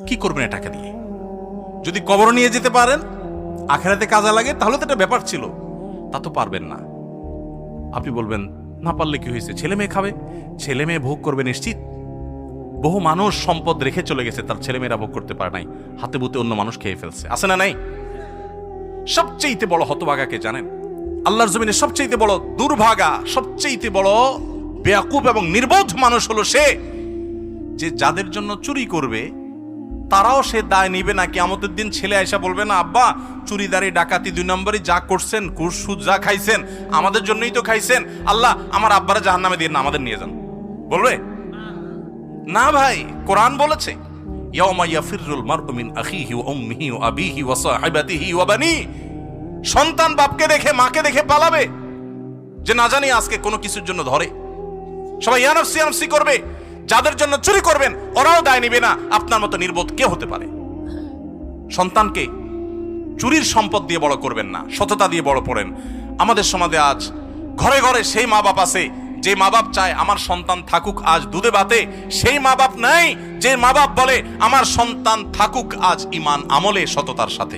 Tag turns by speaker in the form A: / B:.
A: কি করবেন টাকা দিয়ে? যদি কবর নিয়ে যেতে পারেন, আখেরাতে কাজে লাগে, তাহলে তো একটা ব্যাপার ছিল। তা তো পারবেন না। আপনি বলবেন না পারলে কি হয়েছে, ছেলে মেয়ে খাবে, ছেলে মেয়ে ভোগ করবে নিশ্চিত। বহু মানুষ সম্পদ রেখে চলে গেছে, তার ছেলে মেয়েরা ভোগ করতে পারে নাই, হাতে বুতে অন্য মানুষ খেয়ে ফেলছে, আছে না নাই? সবচেয়ে বড় হতভাগাকে জানেন? আল্লাহর জমিনে সবচেয়ে বড় দুর্ভাগা, সবচেয়ে বড় বেয়াকুব এবং নির্বোধ মানুষ হলো সে, যে যাদের জন্য চুরি করবে তারাও সে দায় নিবে না। কিয়ামতের দিন ছেলে আয়সা বলবে না, আব্বা চুরিদারি ডাকাতি 2 নম্বরই যা করছেন, ঘুষ সুদ যা খাইছেন আমাদের জন্যই তো খাইছেন, আল্লাহ আমার আব্বারা জাহান্নামে দিয়ে না, আমাদের নিয়ে যান। বলবে না ভাই, কোরআন বলেছে ইয়াউমা ইয়াফিরুল মারউ মিন আখিহি ওয়া উম্মিহি ওয়া আবিহি ওয়া সাহিবাতিহি ওয়া বানি। সন্তান বাপকে দেখে মাকে দেখে পালাবে, যে না জানি আজকে কোনো কিছুর জন্য ধরে। সবাই ইয়া নাফসি ইয়া নাফসি করবে। যাদের জন্য চুরি করবেন ওরাও দায় নিবে না। আপনার মতো নির্বোধ কে হতে পারে? সন্তানকে চুরির সম্পদ দিয়ে বড় করবেন না, সততা দিয়ে বড় করেন। আমাদের সমাজে আজ ঘরে ঘরে সেই মা বাপ আছে যে মা বাপ চায় আমার সন্তান থাকুক আজ দুধে ভাতে, সেই মা বাপ নাই যে মা বাপ বলে আমার সন্তান থাকুক আজ ঈমান আমলে সততার সাথে।